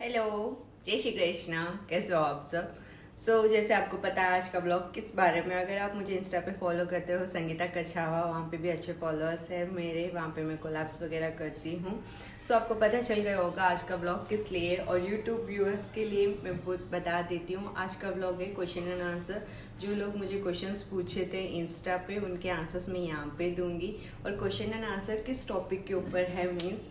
Hello, जय श्री कृष्णा। कैसे हो आप सब? जैसे आपको पता है आज का ब्लॉग किस बारे में। अगर आप मुझे इंस्टा पे फॉलो करते हो संगीता कछावा, वहाँ पे भी अच्छे फॉलोअर्स हैं मेरे, वहाँ पे मैं कोलैब्स वगैरह करती हूँ। आपको पता चल गया होगा आज का ब्लॉग किस लिए, और यूट्यूब व्यूअर्स के लिए मैं बता देती हूँ। आज का ब्लॉग है क्वेश्चन एंड आंसर। जो लोग मुझे क्वेश्चंस पूछे थे इंस्टा पे, उनके आंसर्स मैं यहाँ पे दूंगी। और क्वेश्चन एंड आंसर किस टॉपिक के ऊपर है, मीन्स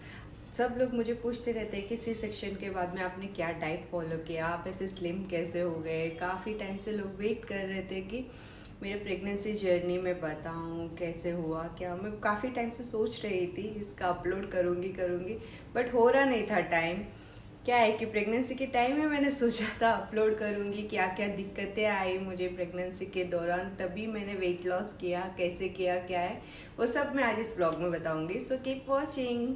सब लोग मुझे पूछते रहते हैं कि सी सेक्शन के बाद में आपने क्या डाइट फॉलो किया, आप ऐसे स्लिम कैसे हो गए। काफ़ी टाइम से लोग वेट कर रहे थे कि मेरे प्रेगनेंसी जर्नी में बताऊं कैसे हुआ क्या। मैं काफ़ी टाइम से सोच रही थी इसका अपलोड करूँगी, बट हो रहा नहीं था टाइम। क्या है कि प्रेगनेंसी के टाइम में मैंने सोचा था अपलोड करूँगी, क्या क्या दिक्कतें आई मुझे प्रेगनेंसी के दौरान, तभी मैंने वेट लॉस किया, कैसे किया, क्या है वो सब मैं आज इस ब्लॉग में बताऊँगी। So keep watching.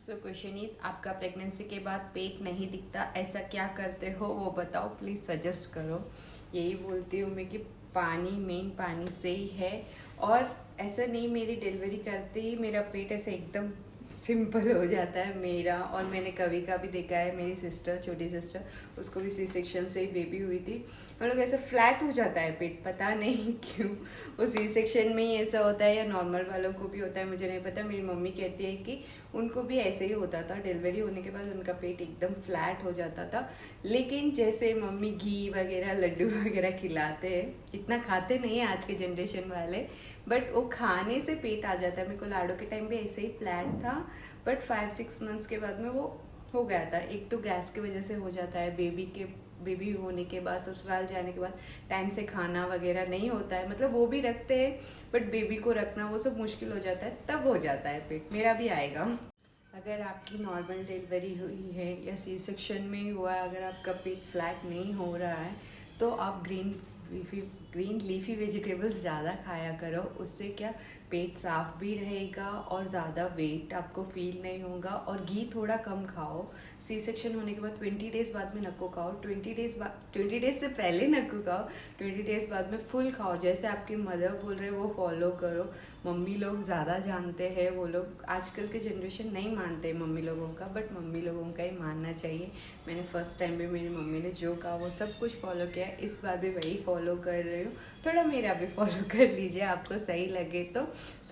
Question is, आपका प्रेगनेंसी के बाद पेट नहीं दिखता, ऐसा क्या करते हो वो बताओ प्लीज, सजेस्ट करो। यही बोलती हूँ मैं कि पानी, मेन पानी से ही है। और ऐसा नहीं मेरी डिलीवरी करते ही मेरा पेट ऐसे एकदम सिंपल हो जाता है मेरा। और मैंने कभी कभी देखा है, मेरी सिस्टर, छोटी सिस्टर, उसको भी सी सेक्शन से ही बेबी हुई थी, हम लोग ऐसे फ्लैट हो जाता है पेट, पता नहीं क्यों। वो सी सेक्शन में ही ऐसा होता है या नॉर्मल वालों को भी होता है, मुझे नहीं पता। मेरी मम्मी कहती है कि उनको भी ऐसे ही होता था, डिलीवरी होने के बाद उनका पेट एकदम फ्लैट हो जाता था। लेकिन जैसे मम्मी घी वगैरह, लड्डू वगैरह खिलाते हैं, इतना खाते नहीं है आज के जनरेशन वाले, बट वो खाने से पेट आ जाता है। मेरे को लाडो के टाइम भी ऐसे ही फ्लैट था, बट 5-6 मंथ्स के बाद में वो हो गया था। एक तो गैस की वजह से हो जाता है, बेबी होने के बाद, ससुराल जाने के बाद टाइम से खाना वगैरह नहीं होता है, मतलब वो भी रखते हैं बट बेबी को रखना वो सब मुश्किल हो जाता है, तब हो जाता है पेट। मेरा भी आएगा। अगर आपकी नॉर्मल डिलीवरी हुई है या सी सेक्शन में ही हुआ है, अगर आपका पेट फ्लैट नहीं हो रहा है, तो आप ग्रीन लीफी वेजिटेबल्स ज़्यादा खाया करो। उससे क्या, पेट साफ भी रहेगा और ज़्यादा वेट आपको फील नहीं होगा। और घी थोड़ा कम खाओ। सी सेक्शन होने के बाद 20 डेज़ बाद में नक्को खाओ, 20 डेज़ से पहले नक्को खाओ, 20 डेज़ बाद में फुल खाओ। जैसे आपकी मदर बोल रहे हैं वो फॉलो करो। मम्मी लोग ज़्यादा जानते हैं, वो लोग आजकल के जनरेशन नहीं मानते मम्मी लोगों का, बट मम्मी लोगों का ही मानना चाहिए। मैंने फर्स्ट टाइम भी मेरी मम्मी ने जो कहा वो सब कुछ फॉलो किया, इस बार भी वही फॉलो कर रही हूँ। थोड़ा मेरा भी फॉलो कर लीजिए आपको सही लगे तो।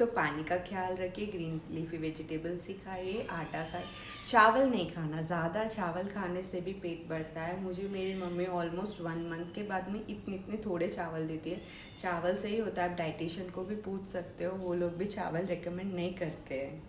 पानी का ख्याल रखिए, ग्रीन लीफी वेजिटेबल्स ही खाइए, आटा खाइए, चावल नहीं खाना। ज़्यादा चावल खाने से भी पेट बढ़ता है। मुझे मेरी मम्मी ऑलमोस्ट 1 मंथ के बाद में इतने थोड़े चावल देती है। चावल से ही होता है, आप डाइटिशियन को भी पूछ सकते हो, वो लोग भी चावल रेकमेंड नहीं करते हैं।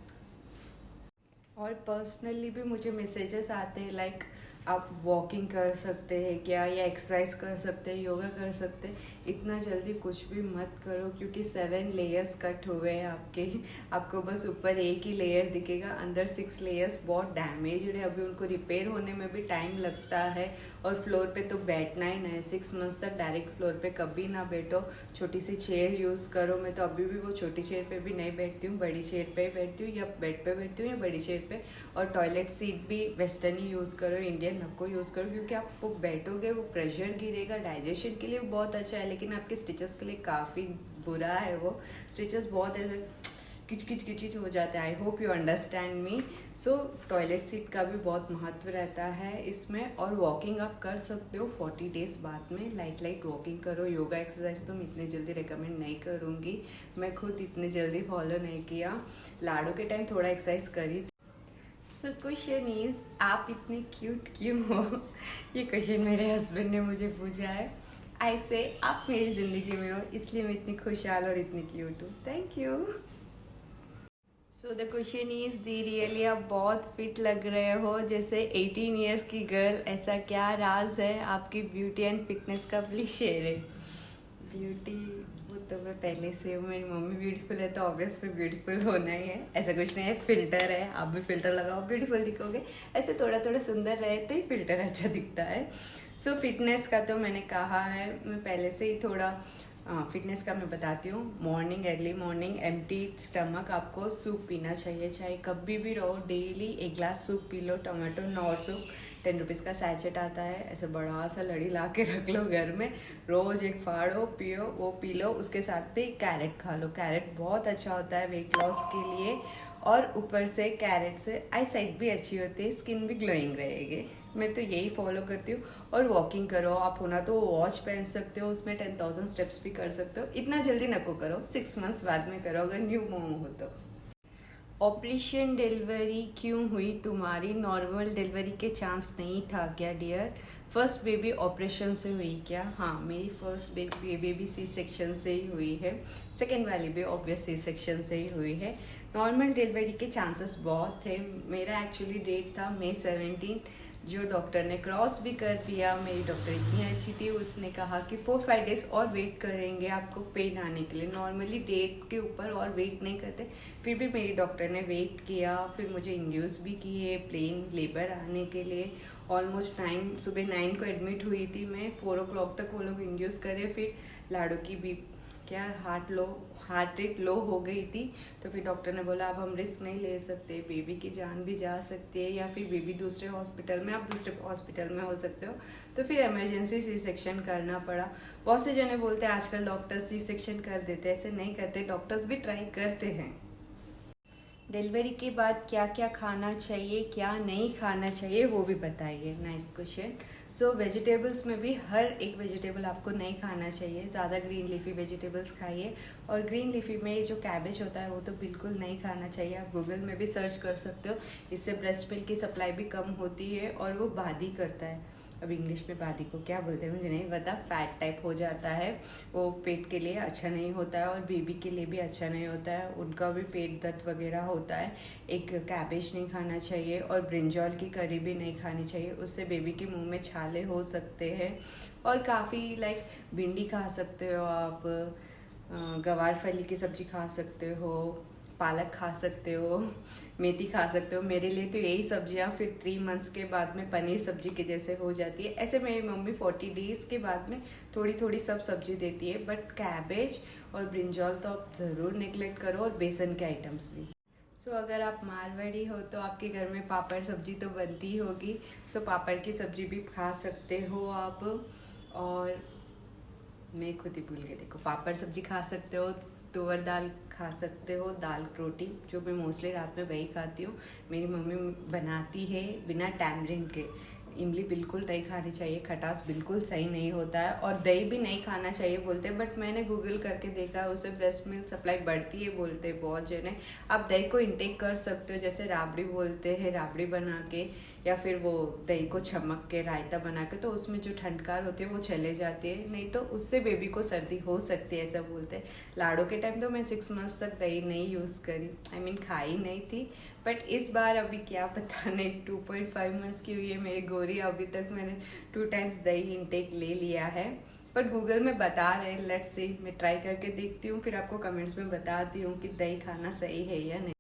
और पर्सनली भी मुझे मैसेजेस आते हैं लाइक आप वॉकिंग कर सकते हैं क्या, या एक्सरसाइज कर सकते हैं, योगा कर सकते हैं। इतना जल्दी कुछ भी मत करो, क्योंकि 7 लेयर्स कट हुए हैं आपके। आपको बस ऊपर एक ही लेयर दिखेगा, अंदर 6 लेयर्स बहुत डैमेज्ड है। अभी उनको रिपेयर होने में भी टाइम लगता है। और फ्लोर पे तो बैठना ही नहीं, 6 मंथ्स तक डायरेक्ट फ्लोर पे कभी ना बैठो। छोटी सी चेयर यूज़ करो। मैं तो अभी भी वो छोटी चेयर पे भी नहीं बैठती हूँ, बड़ी चेयर पे ही बैठती हूँ, या बेड पे बैठती हूँ या बड़ी चेयर पे। और टॉयलेट सीट भी वेस्टर्न ही यूज़ करो, इंडियन नको यूज़ करो, क्योंकि आप वो बैठोगे वो प्रेशर गिरेगा। डाइजेशन के लिए बहुत अच्छा है, लेकिन आपके स्टिचेस के लिए काफ़ी बुरा है। वो स्टिचेस बहुत ऐसे किच हो जाता है। I hope you understand me. Toilet seat का भी बहुत महत्व रहता है इसमें। और वॉकिंग आप कर सकते हो 40 डेज़ बाद में, लाइट वॉकिंग करो। योगा एक्सरसाइज तो मैं इतने जल्दी रिकमेंड नहीं करूँगी, मैं खुद इतने जल्दी फॉलो नहीं किया। लाडो के टाइम थोड़ा एक्सरसाइज करी। क्वेश्चन इज, आप इतनी क्यूट क्यों हो? ये क्वेश्चन मेरे हस्बैंड ने मुझे पूछा है। ऐसे आप मेरी ज़िंदगी में हो, इसलिए मैं इतनी खुशहाल और इतनी क्यूट हूँ। Thank you. The question is, the really आप बहुत फिट लग रहे हो जैसे 18 ईयर्स की गर्ल। ऐसा क्या राज है आपकी ब्यूटी एंड फिटनेस का, प्लीज शेयर है। ब्यूटी वो तो मैं पहले से हूँ, मेरी मम्मी ब्यूटीफुल है तो ऑब्वियस में ब्यूटीफुल होना ही है। ऐसा कुछ नहीं है, फिल्टर है, आप भी फिल्टर लगाओ ब्यूटीफुल दिखोगे। ऐसे थोड़ा थोड़ा सुंदर रहे तो ही फिल्टर अच्छा दिखता है। फिटनेस का तो मैंने कहा है, मैं पहले से ही थोड़ा फिटनेस का मैं बताती हूँ। Morning, early morning empty stomach आपको सूप पीना चाहिए, चाहे कभी भी रहो। Daily 1 glass soup P low, tomato nor soup. 10 rupees का सैचेट आता है, ऐसे बड़ा सा लड़ी ला के रख लो घर में, रोज़ एक फाड़ो पियो, वो पी लो। उसके साथ पे कैरेट खा लो, कैरेट बहुत अच्छा होता है वेट लॉस के लिए। और ऊपर से कैरेट से आई साइट भी अच्छी होती है, स्किन भी ग्लोइंग रहेगी। मैं तो यही फॉलो करती हूँ। और वॉकिंग करो, आप होना तो वॉच पहन सकते हो, उसमें 10,000 स्टेप्स भी कर सकते हो। इतना जल्दी नको करो, 6 मंथ्स बाद में करो अगर न्यू मॉम हो तो। ऑपरेशन डिलीवरी क्यों हुई तुम्हारी? नॉर्मल डिलीवरी के चांस नहीं था क्या डियर? फर्स्ट बेबी ऑपरेशन से हुई क्या? हाँ, मेरी फर्स्ट बेबी सी सेक्शन से ही हुई है। सेकेंड वाली भी ऑब्वियस सी सेक्शन से ही हुई है। नॉर्मल डिलीवरी के चांसेस बहुत थे। मेरा एक्चुअली डेट था May 17, जो डॉक्टर ने क्रॉस भी कर दिया। मेरी डॉक्टर इतनी अच्छी थी, उसने कहा कि 4-5 डेज और वेट करेंगे आपको पेन आने के लिए। नॉर्मली डेट के ऊपर और वेट नहीं करते, फिर भी मेरी डॉक्टर ने वेट किया। फिर मुझे इंड्यूस भी किए प्लेन लेबर आने के लिए। ऑलमोस्ट सुबह 9 को एडमिट हुई थी मैं, 4 o'clock तक वो लोग इंड्यूस करे। फिर लाडो की भी हार्ट रेट लो हो गई थी, तो फिर डॉक्टर ने बोला अब हम रिस्क नहीं ले सकते, बेबी की जान भी जा सकती है, या फिर बेबी दूसरे हॉस्पिटल में, आप दूसरे हॉस्पिटल में हो सकते हो। तो फिर इमरजेंसी सी सेक्शन करना पड़ा। बहुत से जने बोलते हैं आजकल डॉक्टर्स सी सेक्शन कर देते, ऐसे नहीं करते, डॉक्टर्स भी ट्राई करते हैं। डिलीवरी के बाद क्या क्या खाना चाहिए, क्या नहीं खाना चाहिए, वो भी बताइए। Nice question. सो वेजिटेबल्स में भी हर एक वेजिटेबल आपको नहीं खाना चाहिए। ज़्यादा ग्रीन लीफी वेजिटेबल्स खाइए। और ग्रीन लीफी में जो कैबेज होता है वो तो बिल्कुल नहीं खाना चाहिए। आप गूगल में भी सर्च कर सकते हो, इससे ब्रेस्ट मिल्क की सप्लाई भी कम होती है और वो बादी करता है। अब इंग्लिश में बादी को क्या बोलते हैं मुझे नहीं पता। फैट टाइप हो जाता है, वो पेट के लिए अच्छा नहीं होता है और बेबी के लिए भी अच्छा नहीं होता है, उनका भी पेट दर्द वगैरह होता है। एक कैबेज नहीं खाना चाहिए और ब्रिंजॉल की करी भी नहीं खानी चाहिए, उससे बेबी के मुंह में छाले हो सकते हैं। और काफ़ी लाइक भिंडी खा सकते हो आप, गवार फली की सब्जी खा सकते हो, पालक खा सकते हो, मेथी खा सकते हो। मेरे लिए तो यही सब्जियां फिर 3 मंथ्स के बाद में पनीर सब्जी के जैसे हो जाती है। ऐसे मेरी मम्मी 40 डेज़ के बाद में थोड़ी थोड़ी सब सब्जी देती है, बट कैबेज और ब्रिंजॉल तो आप ज़रूर नेगलेक्ट करो, और बेसन के आइटम्स भी। सो अगर आप मारवाड़ी हो तो आपके घर में पापड़ सब्जी तो बनती होगी। सो पापड़ की सब्जी भी खा सकते हो आप। और मैं खुद ही भूल गई, देखो, पापड़ सब्जी खा सकते हो, तुअर दाल खा सकते हो, दाल रोटी, जो मैं मोस्टली रात में वही खाती हूँ। मेरी मम्मी बनाती है बिना टैमरिंड के। इमली बिल्कुल नहीं खानी चाहिए, खटास बिल्कुल सही नहीं होता है। और दही भी नहीं खाना चाहिए बोलते हैं, बट मैंने गूगल करके देखा है, उससे ब्रेस्ट मिल्क सप्लाई बढ़ती है बोलते हैं बहुत जने। आप दही को इंटेक कर सकते हो, जैसे राबड़ी बोलते हैं, राबड़ी बना के, या फिर वो दही को छमक के रायता बना के, तो उसमें जो ठंडकार होती है वो चले जाती है। नहीं तो उससे बेबी को सर्दी हो सकती है, ऐसा बोलते हैं। लाड़ो के टाइम तो मैं 6 मंथ्स तक दही नहीं यूज़ करी, आई मीन खाई नहीं थी। बट इस बार अभी क्या पता नहीं, 2.5 मंथ्स की हुई है मेरी गोरी, अभी तक मैंने 2 टाइम्स दही इंटेक ले लिया है। बट गूगल में बता रहे हैं, लेट्स सी, मैं ट्राई करके देखती हूँ, फिर आपको कमेंट्स में बताती हूँ कि दही खाना सही है या नहीं।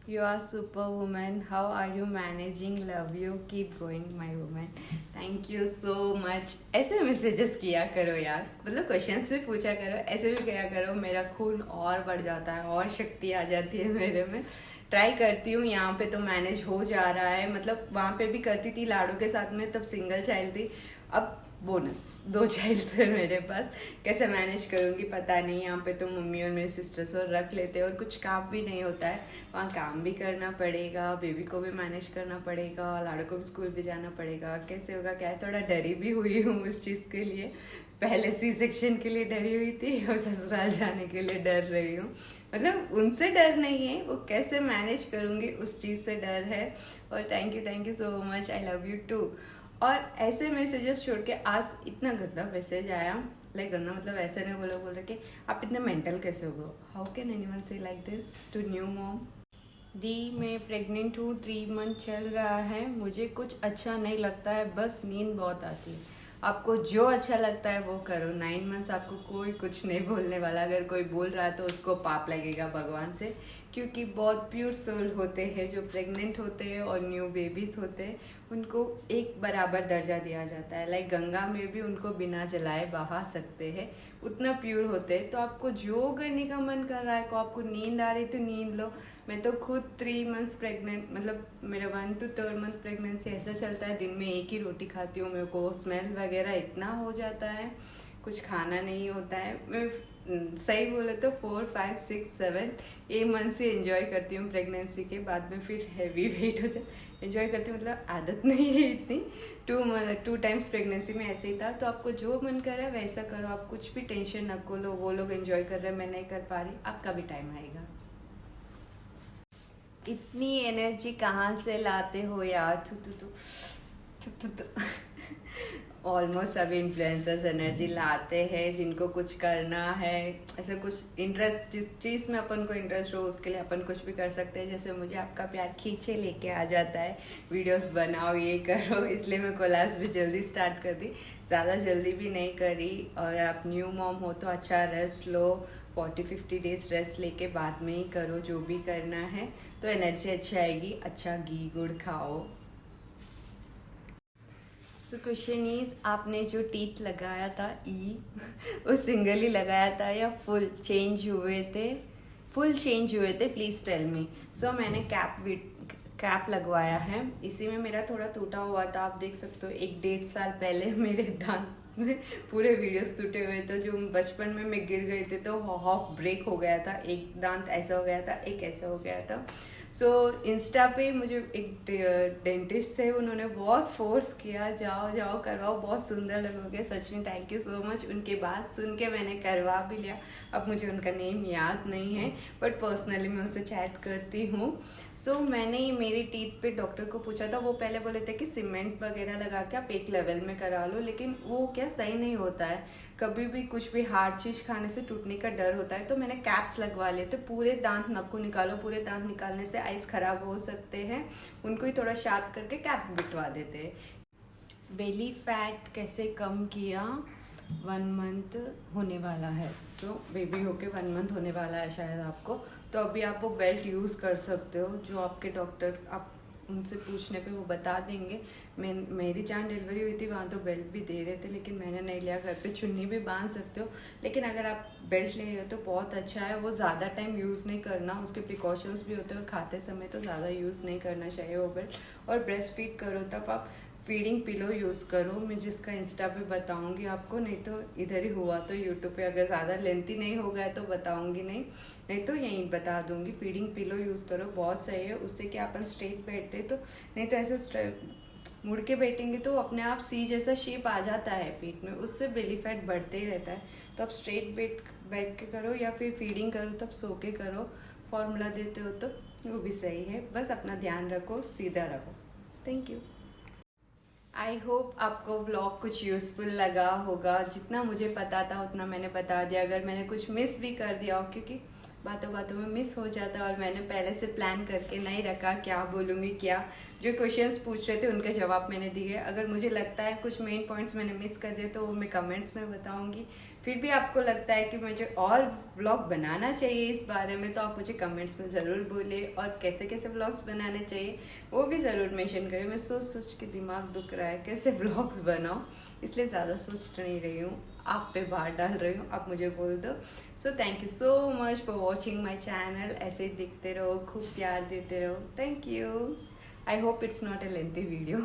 You are superwoman. How are you managing? Love you. Keep going, my woman. Thank you so much. ऐसे मैसेजेस किया करो यार, मतलब क्वेश्चंस भी पूछा करो, ऐसे भी किया करो, मेरा खून और बढ़ जाता है और शक्ति आ जाती है मेरे में। ट्राई करती हूँ, यहाँ पे तो मैनेज हो जा रहा है। मतलब वहाँ पे भी करती थी लाडो के साथ में, तब सिंगल चाइल्ड थी, अब बोनस 2 चाइल्ड है मेरे पास। कैसे मैनेज करूँगी पता नहीं। यहाँ पे तो मम्मी और मेरे सिस्टर्स और रख लेते हैं, और कुछ काम भी नहीं होता है, वहाँ काम भी करना पड़ेगा, बेबी को भी मैनेज करना पड़ेगा, लाड़ो को भी स्कूल भी जाना पड़ेगा। कैसे होगा क्या है, थोड़ा डरी भी हुई हूँ उस चीज़ के लिए। पहले सी सेक्शन के लिए डरी हुई थी, और ससुराल जाने के लिए डर रही हूँ। मतलब उनसे डर नहीं है, वो कैसे मैनेज करूँगी उस चीज़ से डर है। और thank you so much, I love you too. और ऐसे मैसेजेस छोड़ के आज इतना गंदा मैसेज आया, लाइक गंदा मतलब ऐसे नहीं, बोल रहे कि आप इतने मेंटल कैसे हो गए, how can anyone say like this to new mom. दी मैं प्रेग्नेंट हूँ, 3 मंथ चल रहा है, मुझे कुछ अच्छा नहीं लगता है, बस नींद बहुत आती है। आपको जो अच्छा लगता है वो करो। 9 मंथ्स आपको कोई कुछ नहीं बोलने वाला। अगर कोई बोल रहा है तो उसको पाप लगेगा भगवान से, क्योंकि बहुत प्योर सोल होते हैं जो प्रेग्नेंट होते हैं और न्यू बेबीज़ होते हैं, उनको एक बराबर दर्जा दिया जाता है। लाइक गंगा में भी उनको बिना जलाए बहा सकते हैं, उतना प्योर होते हैं। तो आपको जो करने का मन कर रहा है, को आपको नींद आ रही तो नींद लो। मैं तो खुद 3 मंथ्स प्रेग्नेंट, मतलब मेरा 1 to 3rd मंथ प्रेगनेंसी ऐसा चलता है, दिन में एक ही रोटी खाती हूँ, मेरे को स्मेल वगैरह इतना हो जाता है, कुछ खाना नहीं होता है। मैं सही बोले तो 4, 5, 6, 7 ये मंथ से एंजॉय करती हूँ प्रेगनेंसी के। बाद में फिर हैवी वेट हो जाए, एंजॉय करती हूँ मतलब आदत नहीं है इतनी। 2 टाइम्स प्रेगनेंसी में ऐसे ही था। तो आपको जो मन कर रहा है वैसा करो, आप कुछ भी टेंशन न को लो। वो लोग एंजॉय कर रहे हैं, मैं नहीं कर पा रही, आपका भी टाइम आएगा। इतनी एनर्जी कहाँ से लाते हो यार? ऑलमोस्ट सभी इन्फ्लुएंसर्स एनर्जी लाते हैं जिनको कुछ करना है, ऐसे कुछ इंटरेस्ट, जिस चीज़ में अपन को इंटरेस्ट हो उसके लिए अपन कुछ भी कर सकते हैं। जैसे मुझे आपका प्यार खींचे लेके आ जाता है, वीडियोस बनाओ, ये करो, इसलिए मैं कोलैब्स भी जल्दी स्टार्ट कर दी, ज़्यादा जल्दी भी नहीं करी। और आप न्यू मॉम हो तो अच्छा रेस्ट लो, 40-50 डेज रेस्ट लेके बाद में ही करो जो भी करना है, तो एनर्जी अच्छी आएगी। अच्छा घी गुड़ खाओ। सो क्वेश्चन इज, आपने जो टीथ लगाया था वो सिंगल ही लगाया था या फुल चेंज हुए थे? फुल चेंज हुए थे, प्लीज़ टेल मी। सो मैंने कैप लगवाया है, इसी में मेरा थोड़ा टूटा हुआ था, आप देख सकते हो। 1-1.5 साल पहले मेरे दांत में पूरे वीडियोस टूटे हुए थे, जो बचपन में मैं गिर गई थी तो हाफ ब्रेक हो गया था, एक दांत ऐसा हो गया था, एक ऐसा हो गया था। सो इंस्टा पे मुझे एक डेंटिस्ट थे, उन्होंने बहुत फोर्स किया, जाओ जाओ करवाओ, बहुत सुंदर लगोगे। सच में थैंक यू सो मच। उनके बात सुन के मैंने करवा भी लिया। अब मुझे उनका नेम याद नहीं है, बट पर्सनली मैं उनसे चैट करती हूँ। सो मैंने मेरी टीथ पे डॉक्टर को पूछा था, वो पहले बोले थे कि सीमेंट वगैरह लगा के आप एक लेवल में करा लो, लेकिन वो क्या सही नहीं होता है। कभी भी कुछ भी हार्ड चीज़ खाने से टूटने का डर होता है। तो मैंने कैप्स लगवा लिए थे। पूरे दांत नक्कू निकालो, पूरे दांत निकालने से आइस खराब हो सकते हैं, उनको ही थोड़ा शार्प करके कैप बिठवा देते हैं। बेली फैट कैसे कम किया? 1 मंथ होने वाला है। सो बेबी होके 1 मंथ होने वाला है शायद आपको। तो अभी आप वो बेल्ट यूज़ कर सकते हो, जो आपके डॉक्टर, आप उनसे पूछने पे वो बता देंगे। मेरी जहाँ डिलीवरी हुई थी वहाँ तो बेल्ट भी दे रहे थे, लेकिन मैंने नहीं लिया। घर पे चुन्नी भी बांध सकते हो, लेकिन अगर आप बेल्ट ले रहे हो तो बहुत अच्छा है। वो ज़्यादा टाइम यूज़ नहीं करना, उसके प्रिकॉशंस भी होते हैं, और खाते समय तो ज़्यादा यूज़ नहीं करना चाहिए वो बेल्ट। और ब्रेस्ट फीड करो तब आप फीडिंग पिलो यूज़ करो, मैं जिसका इंस्टा पे बताऊंगी आपको, नहीं तो इधर ही हुआ तो यूट्यूब पे, अगर ज़्यादा लेंथी नहीं हो गया तो बताऊंगी नहीं तो यहीं बता दूंगी। फीडिंग पिलो यूज़ करो, बहुत सही है। उससे क्या अपन स्ट्रेट बैठते तो, नहीं तो ऐसे मुड़ के बैठेंगे तो अपने आप सी जैसा शेप आ जाता है पीठ में, उससे बेली फैट बढ़ते ही रहता है। तो आप स्ट्रेट बैठ के करो, या फिर फीडिंग करो तब सो के करो, फॉर्मूला देते हो तो वो भी सही है। बस अपना ध्यान रखो, सीधा रहो। Thank you. आई होप आपको व्लॉग कुछ यूज़फुल लगा होगा। जितना मुझे पता था उतना मैंने बता दिया। अगर मैंने कुछ मिस भी कर दिया हो, क्योंकि बातों बातों में मिस हो जाता है, और मैंने पहले से प्लान करके नहीं रखा क्या बोलूँगी क्या, जो क्वेश्चंस पूछ रहे थे उनके जवाब मैंने दिए। अगर मुझे लगता है कुछ मेन पॉइंट्स मैंने मिस कर दिए तो वो मैं कमेंट्स में बताऊंगी। फिर भी आपको लगता है कि मुझे और व्लॉग बनाना चाहिए इस बारे में, तो आप मुझे कमेंट्स में ज़रूर बोलिए, और कैसे कैसे व्लॉग्स बनाने चाहिए वो भी ज़रूर मेंशन करें। मैं सोच के दिमाग दुख रहा है कैसे व्लॉग्स बनाऊँ, इसलिए ज़्यादा सोच नहीं रही हूँ, आप पे बात डाल रही हूँ, आप मुझे बोल दो। So thank you so much for watching my channel. ऐसे ही दिखते रहो, खूब प्यार देते रहो। Thank you. I hope it's not a lengthy video.